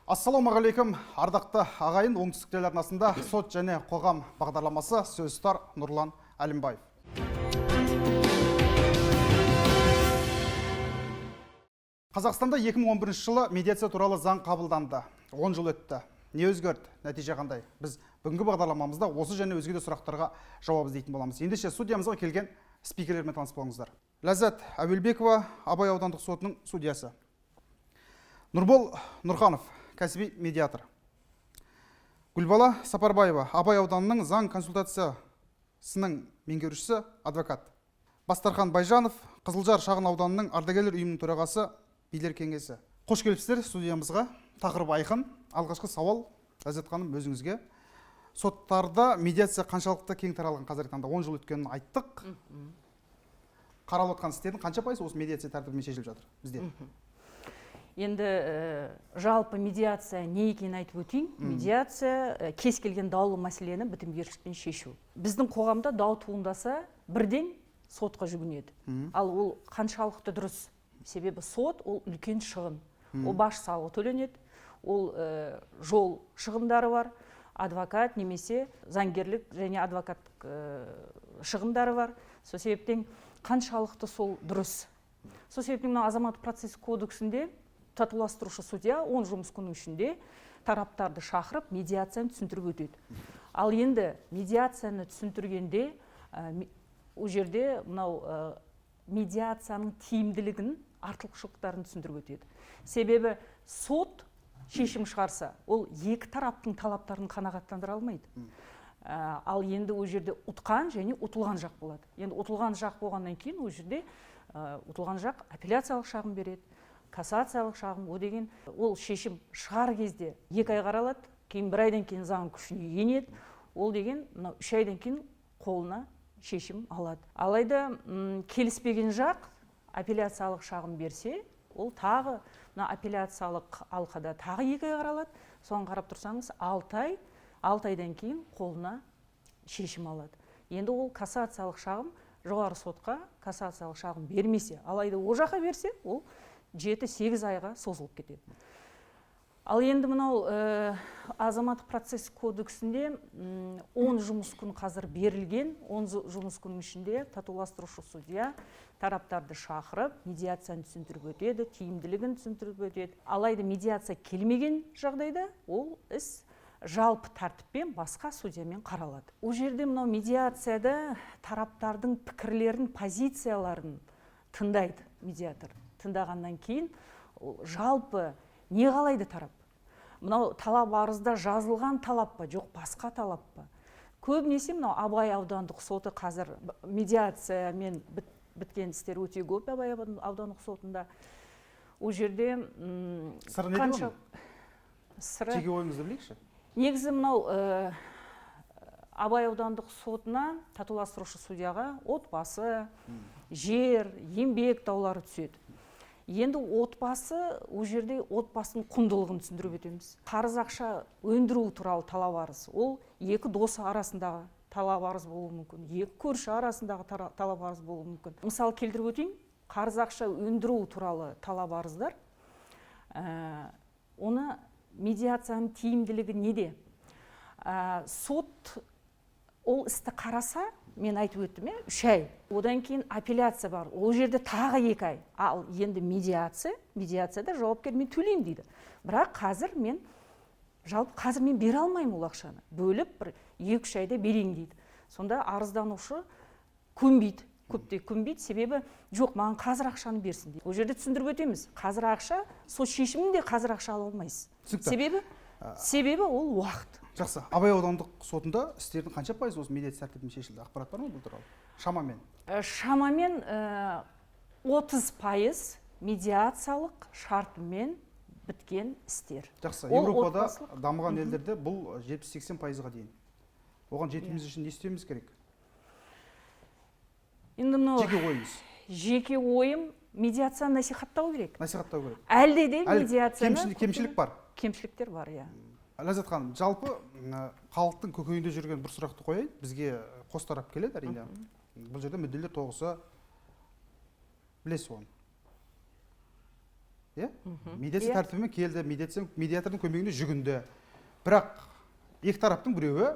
Ассалаумағалейкум, ардақты ағайын. Оңтүстік телеарнасында сот және қоғам бағдарламасы, сөзтар Нұрлан Әлімбаев. Қазақстанда 2011 жылы медиация туралы заң қабылданды. 10 жыл өтті. Не өзгерді? Нәтиже қандай? Біз бүгінгі бағдарламамызда осы және өзге де сұрақтарға жауап іздейтін боламыз. Ендеше студиямызға келген спикерлермен таныс болыңыздар. Ләззат Әуелбекова, Абай аудандық сотының судьясы. Нұрбол Нұрханов, кәсіби медиатор. Гүлбала Сапарбаева, Абай ауданының заң консультациясының меңгерушісі, адвокат. Бастархан Байжанов, Қызылжар шағын ауданының ардагерлер ұйымының төрағасы, билер кеңесі. Қош келіпсіздер студиямызға. Тақырып айқын. Алғашқы сауал, Ләззат ханым, өзіңізге. Соттарда медиация қаншалықты кең таралған қазіргі таңда? 10 жыл өткенін айттық. Қаралып отқан істердің қанша пайызы осы медиация тәртібімен шешіліп жатыр бізде? Енді жалпы медиация не екенін айтып өтейін. Медиация кез келген даулы мәселені бітімгершілікпен шешу. Біздің қоғамда дау туындаса бірден сотқа жүгінеді. Ал ол қаншалықты дұрыс? Себебі сот ол үлкен шығын. Ол баж салығы төленеді. Ол жол шығындары бар, адвокат немесе заңгерлік және адвокаттық шығындары бар. Сол себептен қаншалықты сол дұрыс? Сол себептен азаматтық процесс кодексінде татуластырушы судья 10 жұмыс күнінің ішінде тараптарды шақырып медиацияны түсіндіріп өтеді. Ал енді медиацияны түсіндіргенде ол жерде мынау медиацияның тиімділігін, артықшылықтарын түсіндіріп өтеді. Себебі сот шешім шығарса, ол екі тараптың талаптарын қанағаттандыра алмайды. Ал енді ол жерде ұтқан және ұтылған жақ болады. Енді ұтылған жақ болғаннан кейін ол жерде ұтылған жақ апелляциялық шағым береді, кассациялық шағым. О деген ол шешім шығар кезде 2 ай қаралады, кейін 1 айдан кейін заң күшіне енеді. Ол деген 3 айдан кейін қолына шешім алады. Алайда келіспеген жақ апелляциялық шағым берсе, ол тағы апелляциялық алқада тағы 2 ай қаралады. Соған қарап тұрсаңыз 6 айдан кейін қолына шешім алады. Енді ол кассациялық шағым жоғары сотқа кассациялық шағым бермесе, алайда о жаққа берсе, ол 7-8 айға созылып кетеді. Ал енді мынау азаматтық процесс кодексінде 10 жұмыс күн қазір берілген. 10 жұмыс күннің ішінде татуластырушы судья тараптарды шақырып, медиацияны түсіндіріп өтеді, тиімділігін түсіндіріп өтеді. Алайда медиация келмеген жағдайда ол іс жалпы тәртіппен басқа судьямен қаралады. Ол жерде мынау медиацияда тараптардың пікірлерін, позицияларын тыңдайды медиатор. Тыңдағаннан кейін жалпы не қалайды тарап? Мынау талап арызда жазылған талап па, жоқ басқа талап па? Көбінесе мынау Абай аудандық соты қазір медиациямен біткен істер өте көп Абай аудандық сотында. Ол жерде сыры неде оның? Жеке ойыңызды білейікші? Негізі мынау Абай аудандық сотына татуластырушы судьяға отбасы, жер, еңбек даулары түседі. Енді отбасы, ол жерде отбасының құндылығын түсіндіріп өтеміз. Қарыз ақша өндіру туралы талап арыз. Ол екі досы арасындағы талап арыз болуы мүмкін. Екі көрші арасындағы талап арыз болуы мүмкін. Мысал келтіріп өтейін, қарыз ақша өндіру туралы талап арыздар. Оны медиацияның тиімділігі неде? Сот ол істі қараса, мен айтып өттім, 3 ай. Одан кейін апелляция бар. Ол жерде тағы 2 ай. Ал енді медиацияда жауапкер мен төлеймін дейді. Бірақ қазір мен бере алмаймын ол ақшаны. Бөліп 2-3 айда берейін дейді. Сонда арызданушы көнбейді. Көптей көнбейді. Себебі жоқ, маған қазір ақшаны берсін дейді. Ол жерде түсіндіріп өтеміз. Қазір ақша, сол шешімінде қазір ақша ала алмайсыз. Себебі ол уақыт. Жақсы. Абай аудандық сотында істердің қанша пайыз осы медиация тәртібімен шешілді? Ақпарат бар ма бұл туралы? Шамамен. Шамамен 30% медиациялық шартымен біткен істер. Жақсы. Европада дамыған елдерде бұл 70-80%-ға дейін. Оған жетуіміз үшін не істеуіміз керек? Жеке ойым медиацияны насихаттау керек. Насихаттау керек. Әлде де медиацияны кемшілік бар. Кемшіліктер бар, иә. Ләззат ханым, жалпы халықтың көкейінде жүрген бір сұрақты қояйын. Бізге қос тарап келеді, әрине. Бұл жерде мүдделер тоғысы білесіз оны. иә медиация тәртібімен келді, медиатордың көмегіне жүгінді, бірақ екі тараптың біреуі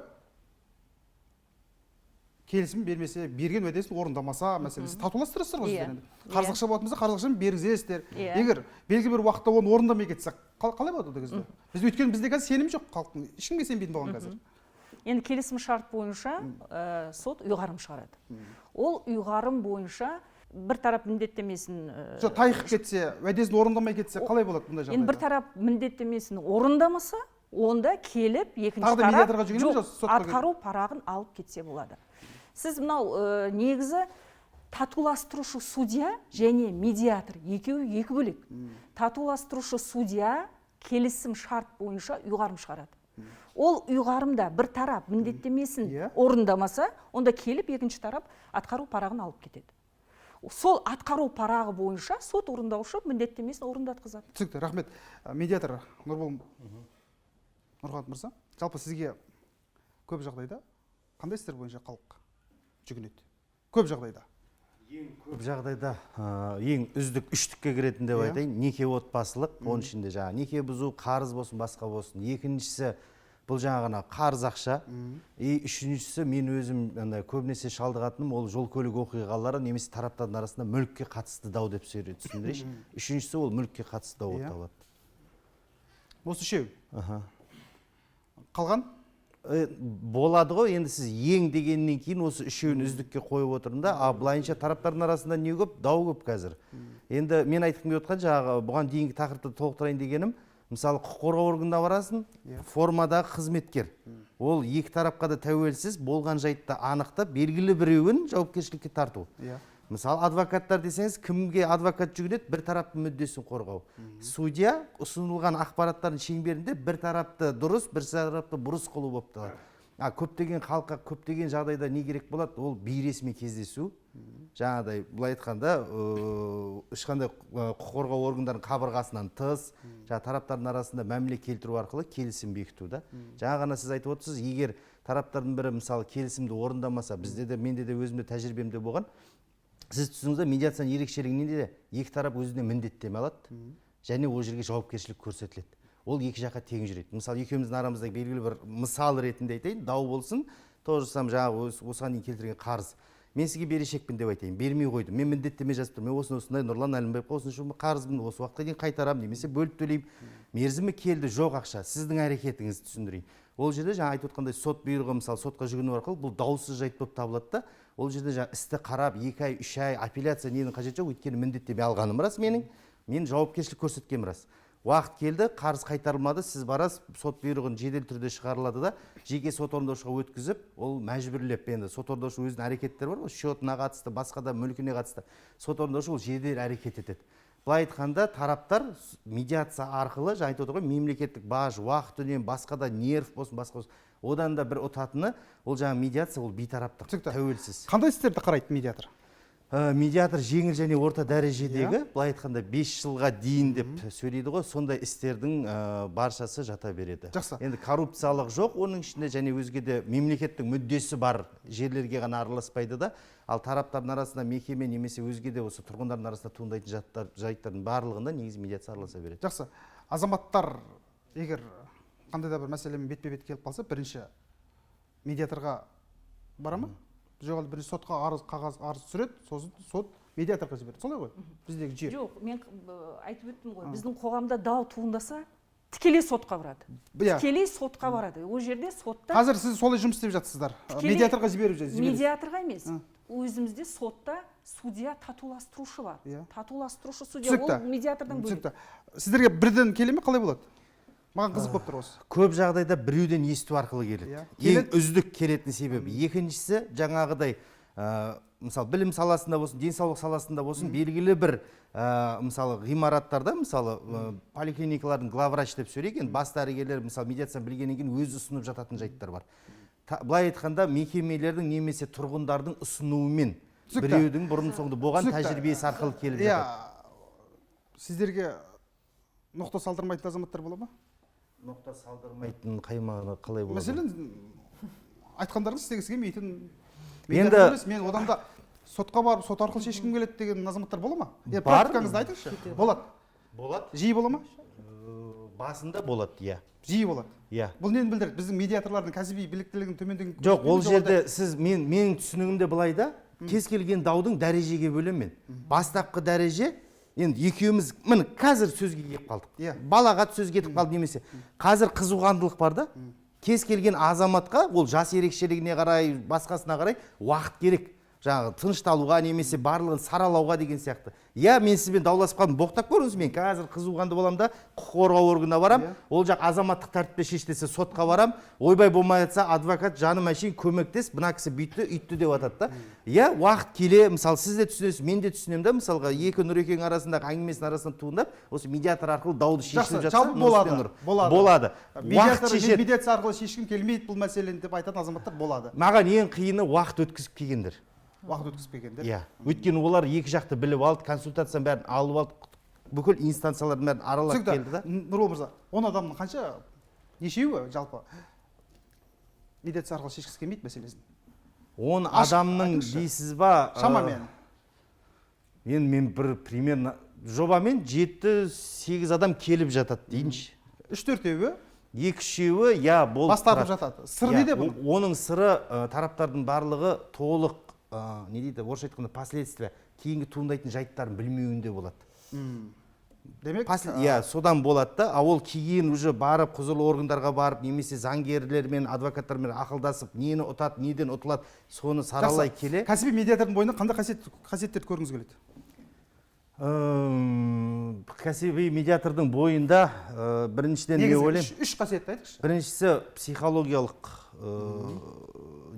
келісім бермесе, берген уәдесін орындамаса мәселесі татуластырасыздар ғой сіздер енді. Қарыз ақша болатын болса қарыз ақшаны бергізесіздер. Егер белгілі бір уақытта оны орындамай кетсе қалай болады ол кезде? Біз өйткені бізде қазір сенім жоқ халықтың, ешкімге сенбейтін болған қазір. Енді келісім шарт бойынша сот ұйғарым шығарады. Ол ұйғарым бойынша бір тарап міндеттемесін тайқып кетсе, уәдесін орындамай кетсе қалай болады бұндай жағдайда? енді бір тарап міндеттемесін орындамаса, онда келіп екінші тарап атқару парағын алып кетсе болады. Сіз мынау негізі татуластырушы судья және медиатор екеуі екі бөлек. Татуластырушы судья келісім шарт бойынша ұйғарым шығарады. Ол ұйғарымда бір тарап міндеттемесін орындамаса, онда келіп екінші тарап атқару парағын алып кетеді. Сол атқару парағы бойынша сот орындаушы міндеттемесін орындатқызады. Түсінікті, рахмет. Медиатор Нұрғат мырза, жалпы сізге көп жағдайда қандай істер бойынша халық жүгінеді? Көп жағдайда. Көп жағдайда ең үздік үштікке кіретін деп айтайын, неке отбасылық, оның ішінде жаңа неке бұзу, қарыз болсын, басқа болсын. Екіншісі бұл жаңағына қарыз ақша. Үшіншісі мен өзім көбінесе шалдығатыным ол жол көлік оқиғалары немесе тараптардың арасында мүлікке қатысты дау деп түсіндірейінші. Үшіншісі ол мүлікке қатысты дау болып табылады. Осы үшеу. Қалған? Болады ғой, енді сіз ең дегеннен кейін осы үшеуін үздікке қойып отырында, былайынша тараптардың арасында не көп? Дау көп қазір. Енді мен айтқым келіп отқан жаңағы бұған дейінгі тақырыпты толықтырайын дегенім, мысалы құқық қорғау органына барасың, формадағы қызметкер. Ол екі тарапқа да тәуелсіз болған жайтты анықтап, белгілі біреуін жауапкершілікке тарту. Мысалы адвокаттар десеңіз, кімге адвокат жүгінеді? Bir тараптың мүддесін қорғау. Судья ұсынылған ақпараттардың шеңберінде бір тарапты дұрыс, бір тарапты бұрыс қылу болып табылады. Көптеген халыққа көптеген жағдайда не керек болады? Ол бейресми кездесу. Жаңағыдай былай айтқанда, ешқандай құқық қорғау органдарының қабырғасынан тыс, тараптардың арасында мәміле келтіру арқылы келісім бекіту да. Жаңа ғана сіз айтып отырсыз, егер тараптардың бірі мысалы келісімді орындамаса, бізде де менде де өзімде тәжірибемде болған, сіз түсіңізде медиацияның ерекшелігі неде? Екі тарап өзіне міндеттеме алады және ол жерге жауапкершілік көрсетіледі. Ол екі жаққа тең жүреді. Мысалы, екеуміздің арамызда белгілі бір мысал ретінде айтайын, дау болсын, тоже жаңағы осыған дейін келтірген қарыз. Мен сізге берешекпін деп айтайын, бермей қойдым. Мен міндеттеме жазып тұрмын. Мен осындай Нұрлан Әлімбаевқа осынша қарызбын, осы уақытқа дейін қайтарамын немесе бөліп төлеймін. Мерзімі келді, жоқ ақша. Сіздің әрекетіңізді түсіндірейін. Ол жерде жаңа айтып отқандай сот бұйрығы, мысалы, сотқа жүгіну арқылы бұл даусыз жайт болып табылады да. Ол жерде жаңа істі қарап 2 ай, 3 ай апелляция ненің қажеті жоқ, өйткені міндеттеме алғаным рас менің. Мен жауапкершілік көрсеткенім рас. Уақыт келді, қарыз қайтарылмады, сіз барасыз, сот бұйрығын жедел түрде шығарылады да, жеке сот орындаушыға өткізіп, ол мәжбүрлеп, енді сот орындаушы өзінің әрекеттері бар ғой, счетына қатысты, басқа да мүлкіне қатысты. Сот орындаушы ол жедел әрекет етеді. Былай айтқанда, тараптар медиация арқылы, жаңа айтып отыр ғой, мемлекеттік баж, уақыт үнем, басқа да нерв болсын, басқа болсын. Одан да бір ұтатыны, ол жаңа медиация, ол бейтараптық, тәуелсіз. Қандай істерді қарайды медиатор? Медиатор жеңіл және орта дәрежедегі, былай айтқанда 5 жылға дейін деп сөйлейді ғой, сондай істердің баршасы жата береді. Жақсы. Енді коррупциялық жоқ, оның ішінде және өзге де мемлекеттің мүддесі бар жерлерге ғана араласпайды да, ал тараптардың арасында мекеме немесе өзге де осы тұрғындардың арасында туындайтын жайттардың барлығында негізі медиация араласа береді. Жақсы. Азаматтар егер қандай да бір мәселемен бетпе-бет келіп қалса, бірінші медиаторға бара ма? Жоқ, бірінші сотқа қағаз арыз түсіреді, сосын сот медиаторға жібереді. Солай ғой? Біздегі жүйе. Жоқ, мен айтып өттім ғой. Біздің қоғамда дау туындаса, тікелей сотқа барады. Тікелей сотқа барады. Ол жерде сотта қазір сіз солай жұмыс істеп жатсыздар. Медиаторға жіберіп жатсыз. Медиаторға емес. Өзімізде сотта судья татуластырушы бар. Татуластырушы судья ол медиатордан бөлек. Сіздерге бірден келе ме, қалай болады? Маған қызық болып тұр осы. Көп жағдайда біреуден есту арқылы келеді. Ең үздік келетін себебі. Екіншісі жаңағыдай, мысалы білім саласында болсын, денсаулық саласында болсын, белгілі бір мысалы ғимараттарда, мысалы поликлиникалардың главврач деп сөйлеген, бас дәрігерлер мысалы медиацияны білгеннен кейін өзі ұсынып жататын жайттар бар. Былай айтқанда мекемелердің немесе тұрғындардың ұсынуымен біреудің бұрын соңды болған тәжірибесі арқылы келіп жатады. Сіздерге ноқта салдырмайтын азаматтар бола ма? Ноқта салдырмайтын қаймағы қалай болады? Мәселен, айтқандарыңыз істегісі келмейтін, мен одан да сотқа барып, сот арқылы шешкім келеді деген азаматтар бола ма? Практикаңызды айтыңызшы. Болады. болады. Жиі бола ма? Басында болады, иә. Жиі болады. Иә. Бұл нені білдіреді? Біздің медиаторлардың кәсіби біліктілігінің төмендеген. Жоқ, ол жерде сіз менің түсінігімде былай да, кез келген даудың дәрежеге бөлемін мен. Бастапқы дәреже, енді екеуміз міне қазір сөзге келіп қалдық. Иә. Балағат сөз кетіп қалды немесе. Қазір қызуғандылық бар да. Кез келген азаматқа ол жас ерекшелігіне қарай, басқасына қарай уақыт керек. Жаңағы тынышталуға немесе барлығын саралауға деген сияқты. Иә, мен сізбен дауласып қалдым, боқтап көріңіз, мен қазір қызуғанды боламын да, құқық қорғау органына барам, ол жақ азаматтық тәртіпте шешілсе сотқа барам, ойбай болмай жатса адвокат жаным әшейін көмектес, мына кісі бүйтті, үйтті деп атады да. Иә, уақыт келе, мысалы сіз де түсінесіз, мен де түсінемін да, мысалға екі Нұрекең арасындағы әңгімесінің арасында туындап, осы медиатор арқылы дауды шешіліп жатса, болады. Медиация арқылы шешкім келмейді бұл мәселені деп айтатын азаматтар болады. Маған ең қиыны уақыт өткізіп келгендер. Уақыт өткізбегендер. Иә. Өйткені олар екі жақты біліп алды, консультацияның бәрін алып алды, бүкіл инстанциялардың бәрін аралап келді да. Нұрбол мырза, 10 адамның қанша, нешеуі жалпы медиация арқылы шешкісі келмейді мәселесін? 10 адамның дейсіз ба? Шамамен. Мен бір примерно жобамен 7-8 адам келіп жатады дейінші. 3-4-еуі? 2-3-еуі, иә, болып бастарып жатады. Сыр неде бұл? Оның сыры тараптардың барлығы толық, не дейді, орысша айтқанда последствия, кейінгі туындайтын жайттарын білмеуінде болады. Демек, иә, содан болады да, ол кейін уже барып, құзырлы органдарға барып, немесе заңгерлермен, адвокаттармен ақылдасып, нені ұтады, неден ұтылады, соны саралай келе. Кәсіби медиатордың бойында қандай қасиеттерді көргіңіз келеді? Кәсіби медиатордың бойында біріншіден не ойлаймын? Үш қасиетті айтыңызшы. Біріншісі психологиялық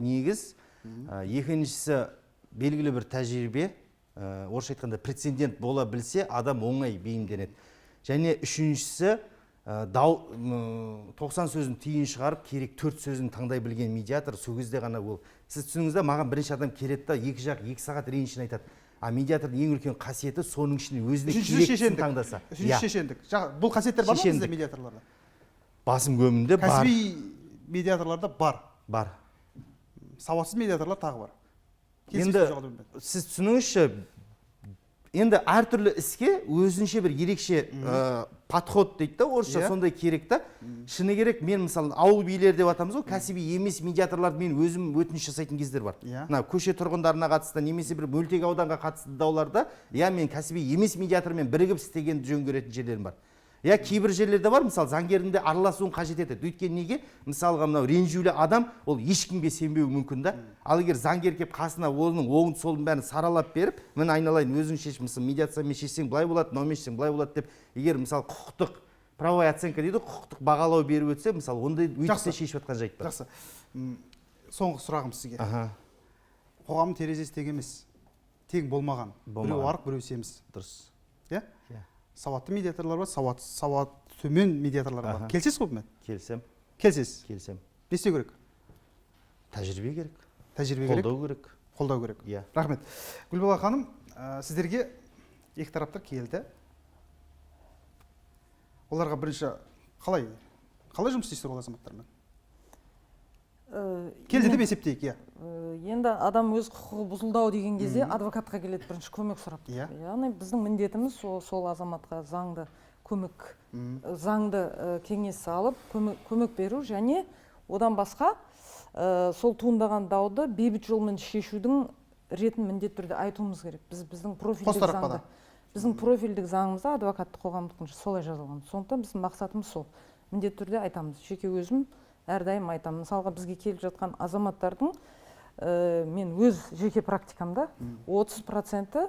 негіз, екіншісі белгілі бір тәжірибе, орысша айтқанда прецедент бола білсе, адам оңай бейімденеді. Және үшіншісі 90 сөзін тиын шығарып, керек 4 сөзін таңдай білген медиатор, сол кезде ғана ол. Сіз түсініңізде, маған бірінші адам келеді да, екі жақ 2 сағат ренішін айтады. Медиатордың ең үлкен қасиеті соның ішінде өзіне керектісін таңдаса. Үшінші шешендік. Бұл қасиеттер бар ма бізде медиаторларда? Басым көмінде бар. Кәсіби медиаторларда бар. Бар. Сауатсыз медиаторлар тағы бар. Енді сіз түсініңізші, енді әртүрлі іске өзінше бір ерекше подход дейді да, орысша сондай керек та. Шыны керек, мен мысалы ауыл билер деп атамыз ғой, кәсіби емес медиаторларды мен өзім өтініш жасайтын кездер бар. Мына көше тұрғындарына қатысты немесе бір мөлтек ауданға қатысты дауларда, мен кәсіби емес медиатормен бірігіп істеген жөн көретін жерлерім бар. Кейбір жерлерде бар, мысалы заңгердің де араласуын қажет етеді. Өйткені неге? Мысалға мынау ренжулі адам, ол ешкімге сенбеуі мүмкін да. Ал егер заңгер келіп қасына оның оңын солын бәрін саралап беріп, мен айналайын өзің шеш, мысалы медиациямен шешсең былай болады, мынаумен шешсең былай болады деп, егер мысалы құқықтық правовая оценка дейді, құқықтық бағалау беріп өтсе, мысалы ондай өйтсе шешіп жатқан жайт бар. Жақсы. Соңғы сұрағым сізге. Қоғамның терезесі тең емес, тең болмаған. Біреу арық, біреу семіз. Дұрыс. Иә? Сауатты медиаторлар бар, сауат төмен медиаторлар бар. Келсесіз ғой мен? Келсем. Келсесіз? Келсем. Не істеу керек? Тәжірибе керек. Тәжірибе керек. Қолдау керек. Қолдау керек. Иә. Рахмет. Гүлбала ханым, сіздерге екі тараптар келді. Оларға бірінші қалай жұмыс істейсіздер ол азаматтармен? Келді деп есептейік, иә. Енді адам өз құқығы бұзылдау деген кезде адвокатқа келеді бірінші көмек сұрап. Яғни біздің міндетіміз сол азаматқа заңды көмек, заңды кеңес алып, көмек беру және одан басқа сол туындаған дауды бейбіт жолмен шешудің ретін міндетті түрде айтуымыз керек. Біздің профильдік заңымызда адвокаттық қоғамдық солай жазылған. Сондықтан біздің мақсатымыз сол. Міндетті түрде айтамыз. Жеке өзім әрдайым айтамын. Мысалға бізге келіп жатқан азаматтардың мен өз жеке практикамда 30%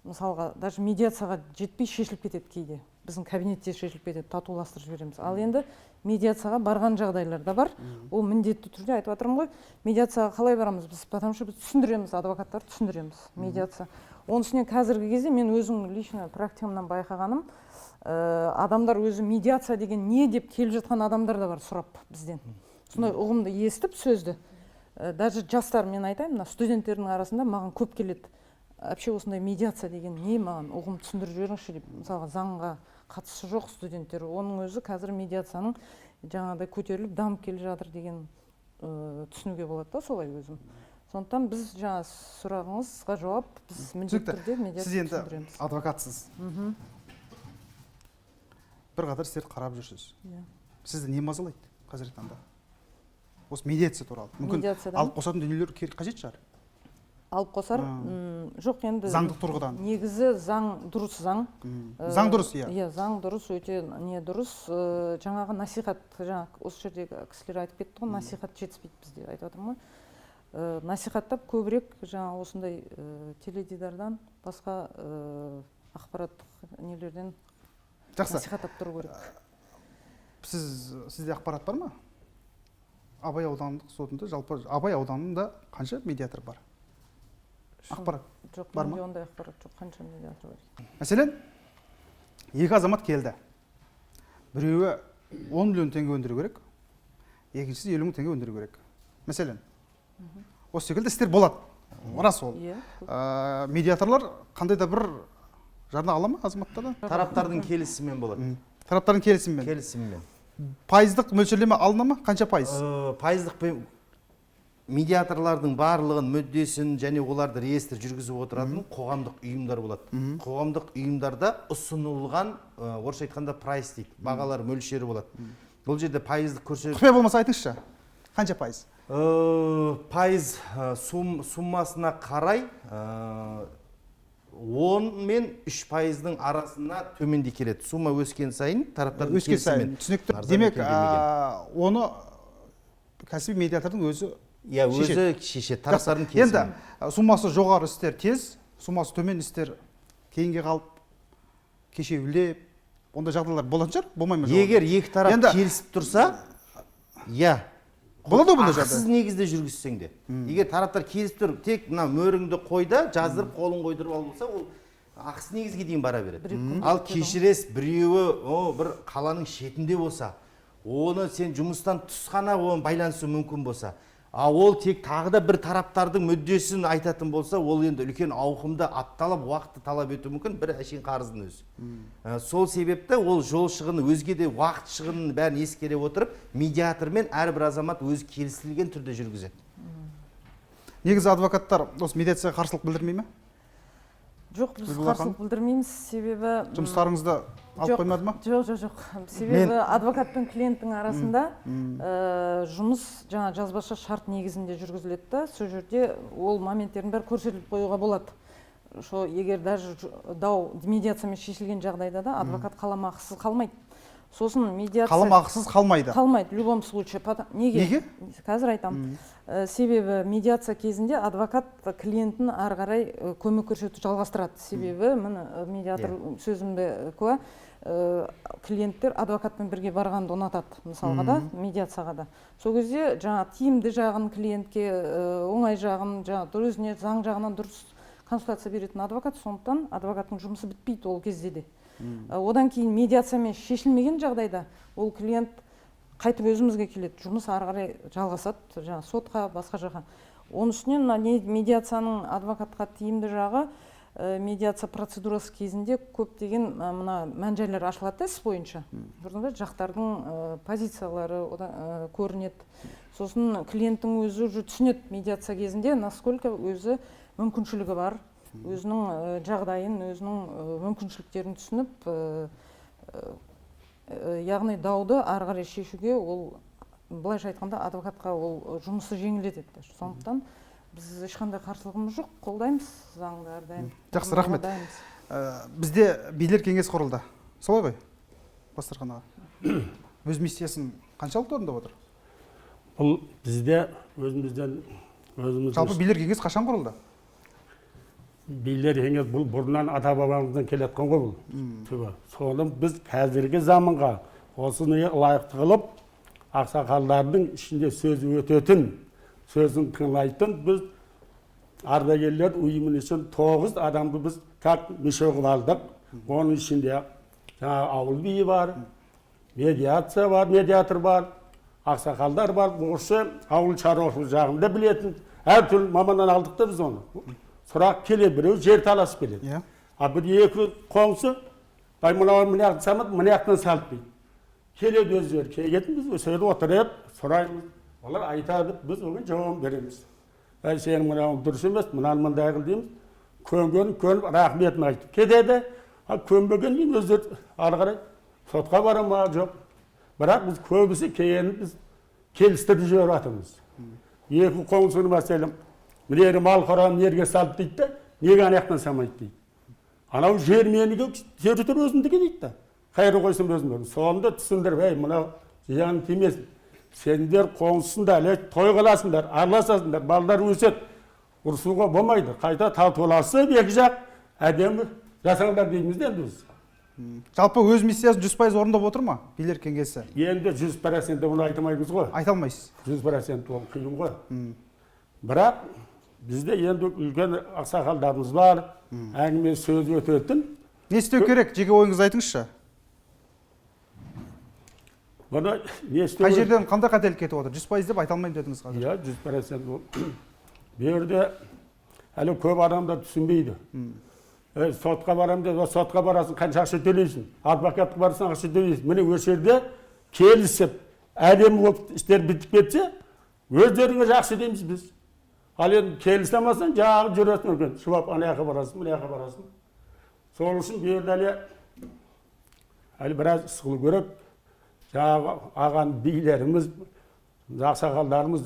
мысалға даже медиацияға жетпей шешіліп кетеді кейде. Біздің кабинетте шешіліп кетеді, татуластырып жібереміз. Ал енді медиацияға барған жағдайлар да бар. Ол міндетті түрде айтып жатырмын ғой. Медиацияға қалай барамыз? Потому что біз түсіндіреміз, адвокаттар түсіндіреміз медиация. Оның үстіне қазіргі кезде мен өзім лично практикамнан байқағаным, адамдар өзі медиация деген не деп келіп жатқан адамдар да бар сұрап бізден. Сондай ұғымды естіп сөзді. Даже жастар, мен айтайын, студенттердің арасында маған көп келеді. Вообще осындай медиация деген не, маған ұғым түсіндіріп жіберіңізші деп. Мысалға заңға қатысы жоқ студенттер. Оның өзі қазір медиацияның жаңағыдай көтеріліп дамып келе жатыр деген түсінуге болады да, солай өзім. Сондықтан біз жаңа сұрағыңызға жауап, біз міндетті түрде медиация түсіндіреміз. Сіз енді адвокатсыз. бір қатар істерді қарап жүрсіз. Иә. Сізді не мазалайды қазіргі таңда? Осы медиация туралы. Мүмкін Медиациядан? алып қосатын дүниелер қажет шығар. Алып қосар, жоқ енді Заңдық тұрғыдан. негізі заң дұрыс заң. Заң дұрыс, иә. Иә, заң дұрыс, өте не дұрыс. Жаңағы насихат, жаңа осы жердегі кісілер айтып кетті ғой, насихат жетіспейді бізде айтып жатырмын ғой. Насихаттап көбірек жаңа осындай теледидардан, басқа ақпараттық нелерден Жақсы. насихаттап тұру керек. Сізде ақпарат бар ма? Абай аудандық сотында, жалпы Абай ауданында қанша медиатор бар? Ақпарат Жоқ, бар менде ма? ондай ақпарат жоқ, қанша медиатор бар. Мәселен, екі азамат келді. Біреуі 10 миллион теңге өндіру керек, екіншісі 50 мың теңге өндіру керек. Мәселен, осы секілді істер болады. Рас ол. Иә. Медиаторлар қандай да бір жарна ала ма азаматтардан? Тараптардың келісімімен болады. Тараптардың келісімімен. Келісімімен. Пайыздық мөлшерлеме алына ма? Қанша пайыз? Пайыздық медиаторлардың барлығын мүддесін және оларды реестр жүргізіп отыратын қоғамдық ұйымдар болады. Қоғамдық ұйымдарда ұсынылған, орысша айтқанда прайс дейді, бағалар мөлшері болады. Бұл жерде пайыздық көрсетіп Құпия болмаса айтыңызшы. Қанша пайыз? пайыз суммасына қарай 10 мен 3%-ның арасына төменде келеді. Сумма өскен сайын тараптардың Өскен сайын. келісімімен. Түсінікті. Арзан Демек, екен демеген. оны кәсіби медиатордың өзі Иә, өзі шешеді. Тараптардың келісімі. Енді суммасы жоғары істер тез, суммасы төмен істер кейінге қалып, кешеуілдеп, ондай жағдайлар болатын шығар, болмай ма? Егер екі тарап Енді- келісіп тұрса, иә, Болады ғой бұндай ақысыз жағдай. негізде жүргізсең де. Егер тараптар келісіп тұр, тек мына мөріңді қойда, жаздырып қолын қойдырып алып болса, ол ақысыз негізге дейін бара береді. Ал кешірес біреуі бір қаланың шетінде болса, оны сен жұмыстан тыс қана оны байланысу мүмкін болса, ол тек тағы да бір тараптардың мүддесін айтатын болса, ол енді үлкен ауқымда атталып, уақытты талап ету мүмкін, бір әшейін қарыздың өзі. Сол себепті ол жол шығыны, өзге де уақыт шығынын бәрін ескере отырып, медиатормен әрбір азамат өзі келісілген түрде жүргізеді. Негізі адвокаттар осы медиацияға қарсылық білдірмей ме? Жоқ, біз Гүлбану қарсылық білдірмейміз, себебі Жұмыстарыңызды алып қоймады ма? Жоқ. Себебі адвокат пен клиенттің арасында жұмыс жаңа жазбаша шарт негізінде жүргізіледі да, сол жерде ол моменттердің бәрі көрсетіліп қоюға болады. Егер даже дау медиациямен шешілген жағдайда да адвокат қаламақысыз қалмайды. Сосын медиация Қаламақысыз қалмайды. қалмайды в любом случае. Неге? Қазір айтамын. Себебі медиация кезінде адвокат клиентін ары қарай көмек көрсету жалғастырады. Себебі міне медиатор сөзімді куә, клиенттер адвокатпен бірге барғанды ұнатады, мысалға да, медиацияға да. Сол кезде жаңа тиімді жағын клиентке, оңай жағын, жаңа өзіне заң жағынан дұрыс консультация беретін адвокат, сондықтан адвокаттың жұмысы бітпейді ол кезде де. Одан кейін медиациямен шешілмеген жағдайда ол клиент қайтып өзімізге келеді, жұмыс ары қарай жалғасады, жаңа сотқа, басқа жаққа. Оның үстінен медиацияның адвокатқа тиімді жағы, медиация процедурасы кезінде көптеген мына мән-жайлар ашылады іс бойынша. Жақтардың позициялары көрінеді. Сосын клиенттің өзі түсінеді медиация кезінде насколько өзі мүмкіншілігі бар, өзінің жағдайын, өзінің мүмкіншіліктерін түсініп, яғни дауды ары қарай шешуге ол, былайша айтқанда, адвокатқа ол жұмысы жеңілдетеді. Сондықтан біз ешқандай қарсылығымыз жоқ, қолдаймыз заңды әрдайым. Жақсы, рахмет. Бізде билер кеңес құрылды. Солай ғой? Басқарған аға. Өз миссиясын қаншалықты орындап отыр? Бұл бізде өзімізден Жалпы билер кеңес қашан құрылды? билер кеңес бұл бұрыннан ата бабамыздан келеткен ғой бұл. Соны біз қазіргі заманға осыны лайықты қылып, ақсақалдардың ішінде сөзі өтетін, сөзін тыңдайтын біз ардагерлер ұйымын үшін 9 адамды біз как мүше қылып алдық. Оның ішінде жаңа ауыл биі бар, медиация бар, медиатор бар, ақсақалдар бар. Осы ауыл шаруашылығы жағында білетін әртүрлі маманнан алдық та біз оны. Сұрақ келеді, біреу жер таласып келеді. Бір екі қоңсы, мына самат, мына яқтан салып дейді. Келеді өздері, келетін біз өседі отырып, сұраймыз. Олар айтады, біз оған жауап береміз. Сенің мынауың дұрыс емес, мынаны мындай қыл дейміз. Көнгенін көніп, рахметін айтып кетеді. Көнбегеннен өздері ары қарай сотқа бара ма жоқ. Бірақ біз көбісі кейін біз келістіріп жіберіп жатырмыз. Екі қоңсыны мәселем, мынері мал қораны жерге салды дейді да, неге аяқтан салмайды дейді. Анау жер меніге жер жүтір өзімдікі дейді да. Қайры қойсын өзім. Сонда түсіндіріп, ей, мынау зиян тимесін. Сендер қоңсысыңдар, әлі той қыласыңдар, араласасыңдар, балдар өседі. Ұрсуға болмайды. Қайта татуласып, екі жақ әдемі жасаңдар дейміз де енді біз. Жалпы өз миссиясын 100% орындап отыр ма билер кеңесі? Енді 100% оны айтамаймыз ғой. Айта алмайсыз. 100% ол қиын ғой. Бірақ бізде енді үлкен ақсақалдарымыз бар, әңгіме сөз өтетін. Не істеу керек? Жеке ойыңызды айтыңызшы. Бұны не істеу Қай жерден қандай қателік кетіп отыр? 100% деп айта алмаймын дедіңіз қазір. Иә, 100% ол. Бұл жерде әлі көп адамдар түсінбейді. Сотқа барам деп, сотқа барасың, қанша ақша төлейсің? Адвокатқа барасың, ақша төлейсің. Міне осы жерде келісіп, әдемі болып істер бітіп кетсе, өздеріңе жақсы дейміз біз. Ал енді келісе алмасаң, жағы жүресің екен. Шұбап, ана жаққа барасың, мына жаққа барасың. Сол үшін бұл жерде әлі біраз сықылу керек. Жаңағы аған билеріміз, ақсақалдарымыз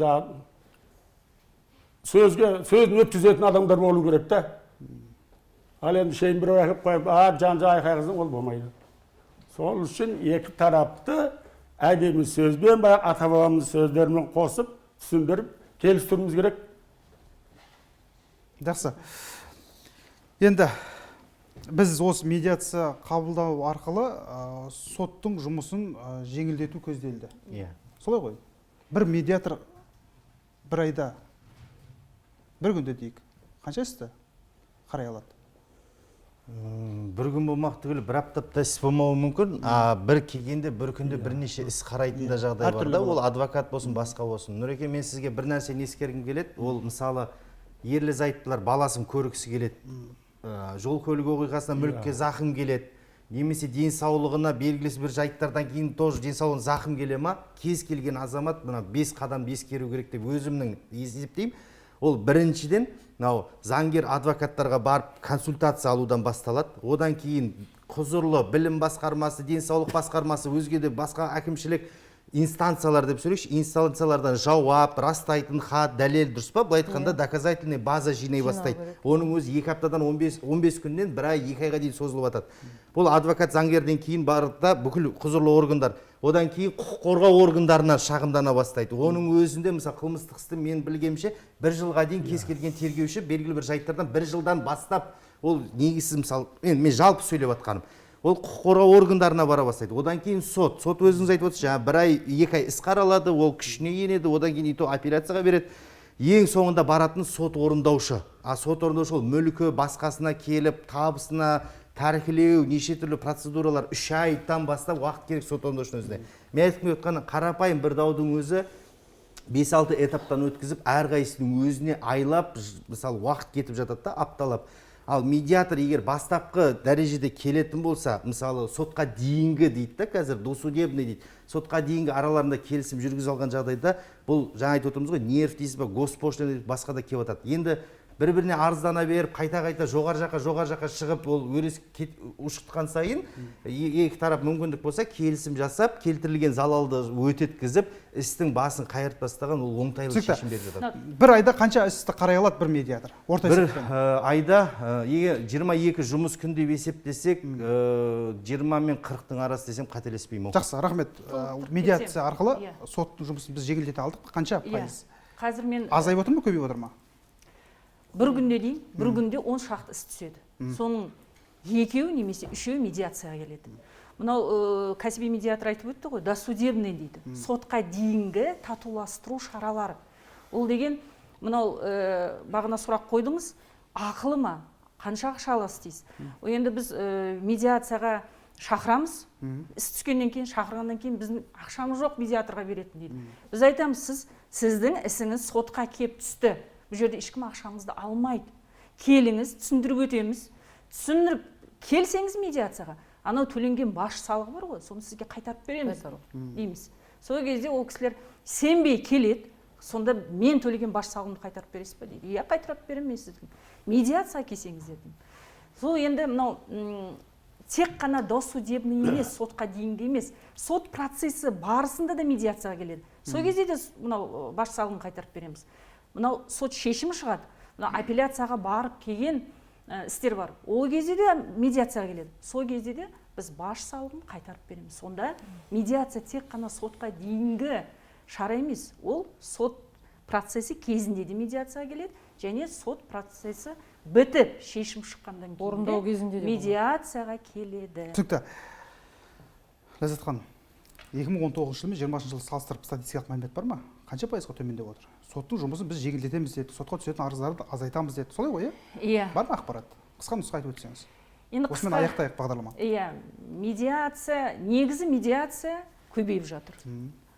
сөзін өткізетін адамдар болу керек та. Ал енді шейін бір әкіп қойып, жан-жа айқайғызың, ол болмайды. Сол үшін екі тарапты әдемі сөзбен, ата-бабамыз сөздерімен қосып, түсіндіріп, келістіруіміз керек. Жақсы. Енді біз осы медиация қабылдау арқылы соттың жұмысын жеңілдету көзделді. Солай ғой. Бір медиатор бір айда, бір күнде дейік, қанша істі қарай алады? Бір күн болмақ түгілі бір аптапта іс болмауы мүмкін. Бір келгенде бір күнде бірнеше іс қарайтын да жағдай бар да, ол адвокат болсын, басқа болсын. Нұреке, мен сізге бір нәрсені ескергім келеді. Ол мысалы ерлі зайыптылар баласын көргісі келеді. Жол көлік оқиғасына мүлікке зақым келеді. Немесе денсаулығына белгілесі бір жайттардан кейін тоже денсаулығына зақым келе ма? Кез келген азамат мына 5 қадам ескеру керек деп өзімнің есептеймін. Ол біріншіден заңгер адвокаттарға барып консультация алудан басталады. Одан кейін құзырлы білім басқармасы, денсаулық басқармасы, өзге де басқа әкімшілік инстанциялар деп сөйлейікші, инстанциялардан жауап, растайтын хат, дәлел, дұрыс па? Былай айтқанда доказательный база жинай бастайды. Оның өзі 2 аптадан 15 күннен 1 ай, 2 айға дейін созылып жатады. Бұл адвокат заңгерден кейін барыда бүкіл құзырлы органдар, одан кейін құқық қорғау органдарына шағымдана бастайды. Оның өзінде мысалы қылмыстық істі мен білгенімше 1 жылға дейін кез келген тергеуші белгілі бір жайттардан 1 жылдан бастап ол негізсіз мысалы мен жалпы сөйлеп жатқаным. Ол құқық қорғау органдарына бара бастайды. Одан кейін сот өзіңіз айтып отырсыз, жаңа 1 ай, 2 ай іс қаралады, ол күшіне енеді, одан кейін апелляцияға береді. Ең соңында баратын сот орындаушы. Сот орындаушы ол мүлкі басқасына келіп, табысына тәркілеу, неше түрлі процедуралар 3 айдан бастап уақыт керек сот орындаушының өзіне. Мен айтқым келіп отқаны, қарапайым бір даудың өзі 5-6 этаптан өткізіп, әрқайсының өзіне айлап, мысалы уақыт кетіп жатады да, апталап. Ал медиатор егер бастапқы дәрежеде келетін болса, мысалы сотқа дейінгі дейді да, қазір досудебный дейді, сотқа дейінгі араларында келісім жүргізіп алған жағдайда, бұл жаңа айтып отырмыз ғой, нерв дейсіз ба, госпошлина дейді, басқа да келіп жатады. Енді бір-біріне арыздана беріп, қайта жоғары жаққа шығып, ол өрес ушықтқан сайын, екі тарап мүмкіндік болса, келісім жасап, келтірілген залалды өтеткізіп, істің басын қайыртпастаған, ол оңтайлы шешім беріп жатады. Бір айда қанша істі қарай алады бір медиатор? Бір айда 22 жұмыс күн деп есептесек, 20 мен 40-тың арасы десем қателеспеймін. Жақсы, рахмет. Медиация арқылы соттың жұмысын біз жеңілдете алдық. Қанша пайыз? Қазір мен азайып отыр ма, көбейіп отыр ма? Бір күнде дейін, бір күнде 10 шақты іс түседі. Соның 2-еуі немесе 3-еуі медиацияға келеді. Мынау кәсіби медиатор айтып өтті ғой, досудебный дейді. Сотқа дейінгі татуластыру шаралары. Ол деген, мынау бағана сұрақ қойдыңыз, ақылы ма? Қанша ақша аласыз дейсіз? Енді біз медиацияға шақырамыз, іс түскеннен кейін, шақырғаннан кейін біздің ақшамыз жоқ медиаторға беретін дейді. Біз айтамыз, сіздің ісіңіз сотқа кеп түсті. Бұл жерде ешкім ақшаңызды алмайды. Келіңіз, түсіндіріп өтеміз. Түсіндіріп келсеңіз медиацияға, анау төленген баж салығы бар ғой, соны сізге қайтарып береміз дейміз. Сол кезде ол кісілер сенбей келеді, сонда мен төлеген баж салығымды қайтарып бересіз бе дейді. Иә, қайтарып беремін мен сізге. Медиацияға келсеңіз дедім. Сол енді мынау тек қана досудебный емес, сотқа дейінгі емес, сот процесі барысында да медиацияға келеді. Сол кезде де мынау баш салығын қайтарып береміз. Мынау сот шешімі шығады, мынау апелляцияға барып келген істер бар. Ол кезде де медиацияға келеді. Сол кезде де біз баш салығын қайтарып береміз. Сонда медиация тек қана сотқа дейінгі шара емес, ол сот процесі кезінде де медиацияға келеді, және сот процесі бітіп шешім шыққандан Орындау кезінде кейін де медиацияға келеді. Түсінікті. Ләззат ханым, 2019 жыл мен 20 жылы салыстырып статистикалық мәлімет бар ма? Қанша пайызға төмендеп отыр? Соттың жұмысын біз жеңілдетеміз деді, сотқа түсетін арыздарды азайтамыз деді. Солай ғой, Иә. Бар ма ақпарат? Қысқа нұсқа айтып өтсеңіз. Енді Осымен аяқтайық бағдарлама. Иә, негізі медиация көбейіп жатыр.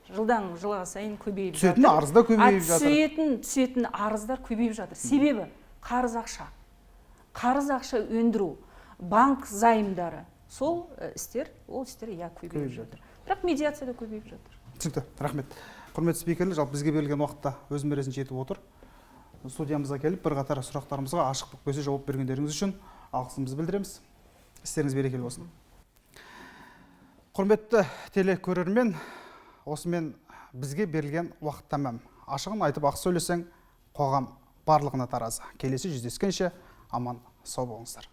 Жылдан жылға сайын көбейіп жатыр. Түсетін арыздар көбейіп жатыр. Түсетін арыздар көбейіп жатыр. Себебі қарыз ақша өндіру, банк займдары, сол істер, иә көбейіп жатыр. Бірақ медиация да көбейіп жатыр. Түсінікті, рахмет. Құрметті спикерлер, жалпы бізге берілген уақытта өз мәресіне жетіп отыр. Студиямызға келіп, бірқатар сұрақтарымызға ашықтық көзі жауап бергендеріңіз үшін алғысымызды білдіреміз. Істеріңіз берекелі болсын. Құрметті телекөрермен, осымен бізге берілген уақыт тәмам. Ашығын айтып ақ сөйлесең, қоғам барлығына таразы. Келесі жүздескенше аман сау болыңыздар.